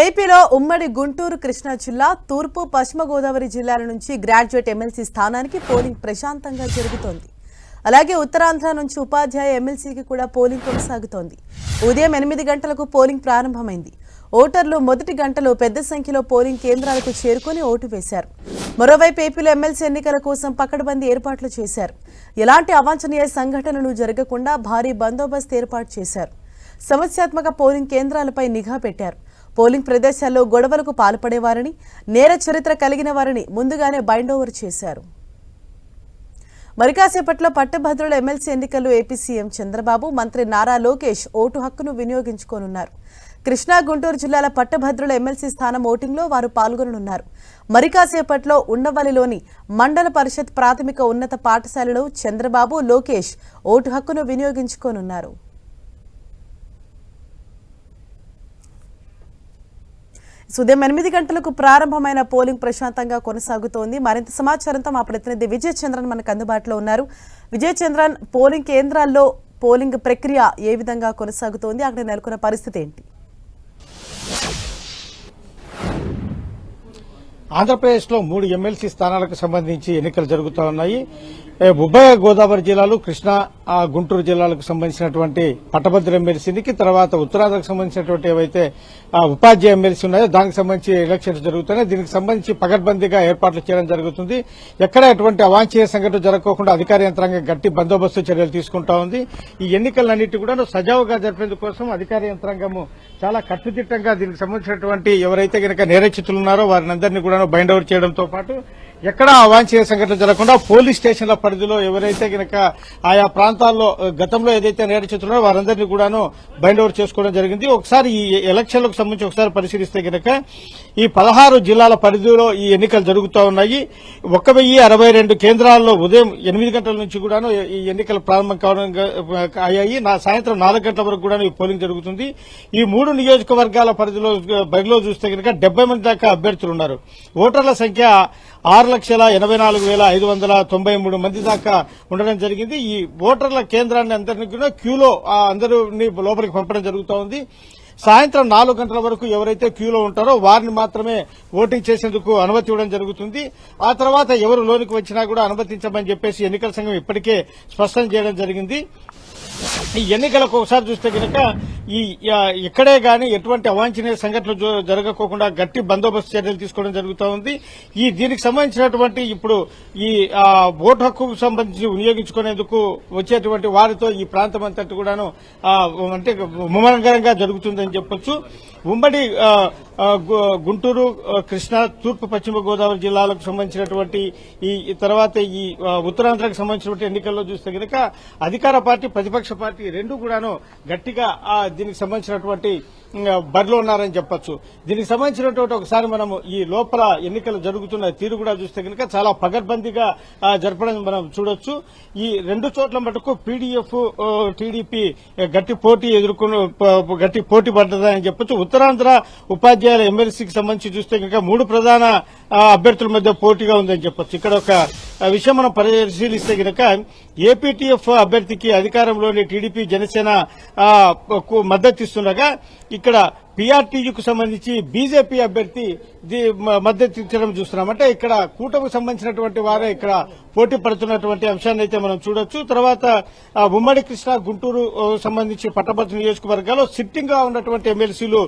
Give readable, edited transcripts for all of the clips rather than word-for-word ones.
ఏపీలో ఉమ్మడి గుంటూరు కృష్ణా జిల్లా తూర్పు పశ్చిమ గోదావరి జిల్లాల నుంచి గ్రాడ్యుయేట్ ఎమ్మెల్సీ స్థానానికి పోలింగ్ ప్రశాంతంగా జరుగుతోంది. అలాగే ఉత్తరాంధ్ర నుంచి ఉపాధ్యాయ ఎమ్మెల్సీకి కూడా పోలింగ్ కొనసాగుతోంది. ఉదయం 8 గంటలకు పోలింగ్ ప్రారంభమైంది. ఓటర్లు మొదటి గంటలో పెద్ద సంఖ్యలో పోలింగ్ కేంద్రాలకు చేరుకుని ఓటు వేశారు. మరోవైపు ఏపీలో ఎమ్మెల్సీ ఎన్నికల కోసం పకడ్బందీ ఏర్పాట్లు చేశారు. ఎలాంటి అవాంఛనీయ సంఘటనలు జరగకుండా భారీ బందోబస్తు ఏర్పాటు చేశారు. సమస్యాత్మక పోలింగ్ కేంద్రాలపై నిఘా పెట్టారు. పోలింగ్ ప్రదేశాల్లో గొడవలకు పాల్పడేవారని, నేర చరిత్ర కలిగిన వారిని ముందుగానే బైండ్ ఓవర్ చేశారు. మరికాసేపట్లో పట్టభద్రుల ఎమ్మెల్సీ ఎన్నికల్లో ఏపీ సీఎం చంద్రబాబు, మంత్రి నారా లోకేష్ ఓటు హక్కును వినియోగించుకోనున్నారు. కృష్ణా, గుంటూరు జిల్లాల పట్టభద్రుల ఎమ్మెల్సీ స్థానం ఓటింగ్లో వారు పాల్గొననున్నారు. మరికాసేపట్లో ఉండవల్లిలోని మండల పరిషత్ ప్రాథమిక ఉన్నత పాఠశాలలో చంద్రబాబు, లోకేష్ ఓటు హక్కును వినియోగించుకోనున్నారు. ఉదయం 8 గంటలకు ప్రారంభమైన పోలింగ్ ప్రశాంతంగా కొనసాగుతోంది. మరింత సమాచారంతో మా ప్రతినిధి విజయ్ చంద్రన్ మనకు అందుబాటులో ఉన్నారు. విజయ్ చంద్రన్, పోలింగ్ కేంద్రాల్లో పోలింగ్ ప్రక్రియ ఏ విధంగా కొనసాగుతోంది? అక్కడ నెలకొన్న పరిస్థితి ఏంటి? ఆంధ్రప్రదేశ్లో 3 ఎమ్మెల్సీ స్థానాలకు సంబంధించి ఎన్నికలు జరుగుతూ ఉన్నాయి. ఉభయ గోదావరి జిల్లాలు, కృష్ణా, గుంటూరు జిల్లాలకు సంబంధించినటువంటి పట్టభద్రుల ఎమ్మెల్సీకి, తర్వాత ఉత్తరాంధ్రకు సంబంధించినటువంటి ఏవైతే ఉపాధ్యాయ ఎమ్మెల్సీ ఉన్నాయో దానికి సంబంధించి ఎలక్షన్స్ జరుగుతున్నాయి. దీనికి సంబంధించి పకడ్బందీగా ఏర్పాట్లు చేయడం జరుగుతుంది. ఎక్కడ ఎటువంటి అవాంఛనీయ సంఘటన జరగకుండా అధికార యంత్రాంగం గట్టి బందోబస్తు చర్యలు తీసుకుంటా ఉంది. ఈ ఎన్నికలన్నింటి కూడా సజావుగా జరిపేందుకు కోసం అధికార యంత్రాంగము చాలా కట్టుదిట్టంగా దీనికి సంబంధించినటువంటి ఎవరైతే గనక నేరచితులు ఉన్నారో వారిని అందరినీ కూడా బైండ్ ఓవర్ చేయడంతో పాటు ఎక్కడా అవాంఛనీయ సంఘటనలు జరగకుండా పోలీస్ స్టేషన్ల పరిధిలో ఎవరైతే గనక ఆయా ప్రాంతాల్లో గతంలో ఏదైతే నేరచితున్నారో వారందరినీ కూడాను బైండ్ ఓవర్ చేసుకోవడం జరిగింది. ఒకసారి ఈ ఎలక్షన్లకు సంబంధించి ఒకసారి పరిశీలిస్తే గనక ఈ 16 జిల్లాల పరిధిలో ఈ ఎన్నికలు జరుగుతూ ఉన్నాయి. 1062 కేంద్రాల్లో ఉదయం 8 గంటల నుంచి కూడాను ఈ ఎన్నికలు ప్రారంభం కావడం అయ్యాయి. సాయంత్రం 4 గంటల వరకు కూడా ఈ పోలింగ్ జరుగుతుంది. ఈ 3 నియోజకవర్గాల బరిలో చూస్తే గనక 70 మంది దాకా అభ్యర్థులు ఉన్నారు. ఓటర్ల సంఖ్య 6,84,593 మంది దాకా ఉండడం జరిగింది. ఈ ఓటర్ల కేంద్రాన్ని అందరినీ కూడా క్యూలో అందరినీ లోపలికి పంపడం జరుగుతూ ఉంది. సాయంత్రం 4 గంటల వరకు ఎవరైతే క్యూలో ఉంటారో వారిని మాత్రమే ఓటింగ్ చేసేందుకు అనుమతి ఇవ్వడం జరుగుతుంది. ఆ తర్వాత ఎవరు లోనికి వచ్చినా కూడా అనుమతించమని చెప్పేసి ఎన్నికల సంఘం ఇప్పటికే స్పష్టం చేయడం జరిగింది. ఈ ఎన్నికలకు ఒకసారి చూస్తే కనుక ఇక్కడే గాని ఎటువంటి అవాంఛనీయ సంఘటనలు జరగకోకుండా గట్టి బందోబస్తు చర్యలు తీసుకోవడం జరుగుతూ ఉంది. దీనికి సంబంధించినటువంటి ఇప్పుడు ఈ ఓటు హక్కుకు సంబంధించి వినియోగించుకునేందుకు వచ్చేటువంటి వారితో ఈ ప్రాంతం అంతటి కూడాను అంటే ముమ్మరంగా జరుగుతుందని చెప్పొచ్చు. ఉమ్మడి గుంటూరు, కృష్ణా, తూర్పు పశ్చిమ గోదావరి జిల్లాలకు సంబంధించినటువంటి ఈ తర్వాత ఈ ఉత్తరాంధ్రకు సంబంధించినటువంటి ఎన్నికల్లో చూస్తే కనుక అధికార పార్టీ, ప్రతిపక్ష పార్టీ రెండు కూడాను గట్టిగా దీనికి సంబంధించినటువంటి బరిలో ఉన్నారని చెప్పొచ్చు. దీనికి సంబంధించినటువంటి ఒకసారి మనం ఈ లోపల ఎన్నికలు జరుగుతున్న తీరు కూడా చూస్తే కనుక చాలా పకడ్బందీగా జరపడం మనం చూడొచ్చు. ఈ 2 చోట్ల మటుకు పీడీఎఫ్, టీడీపీ గట్టి పోటీ పడ్డదని చెప్పొచ్చు. ఉత్తరాంధ్ర ఉపాధ్యాయుల ఎమ్మెల్సీకి సంబంధించి చూస్తే కనుక 3 ప్రధాన అభ్యర్థుల మధ్య పోటీగా ఉందని చెప్పొచ్చు. ఇక్కడ ఒక విషయం మనం పరిశీలిస్తే కనుక ఏపీటీఎఫ్ అభ్యర్థికి అధికారంలోని టీడీపీ, జనసేన మద్దతు ఇస్తుండగా ఇక్కడ పీఆర్టీయూకు సంబంధించి బీజేపీ అభ్యర్థి మద్దతు ఇచ్చడం చూస్తున్నాం. అంటే ఇక్కడ కూటమికి సంబంధించినటువంటి వారే ఇక్కడ పోటీ పడుతున్నటువంటి అంశాన్ని అయితే మనం చూడొచ్చు. తర్వాత ఉమ్మడి కృష్ణా, గుంటూరు సంబంధించి పట్టభద్రుల నియోజకవర్గాల్లో సిట్టింగ్ గా ఉన్నటువంటి ఎమ్మెల్సీలు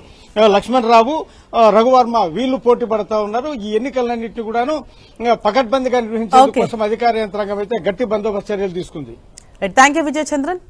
లక్ష్మణ్ రావు, రఘువర్మ వీళ్లు పోటీ పడతా ఉన్నారు. ఈ ఎన్నికలన్నింటినీ కూడాను పకడ్బందీగా నిర్వహించేందుకు కోసం అధికార యంత్రాంగం అయితే గట్టి బందోబస్తు చర్యలు తీసుకుంది. Thank you Vijay Chandran.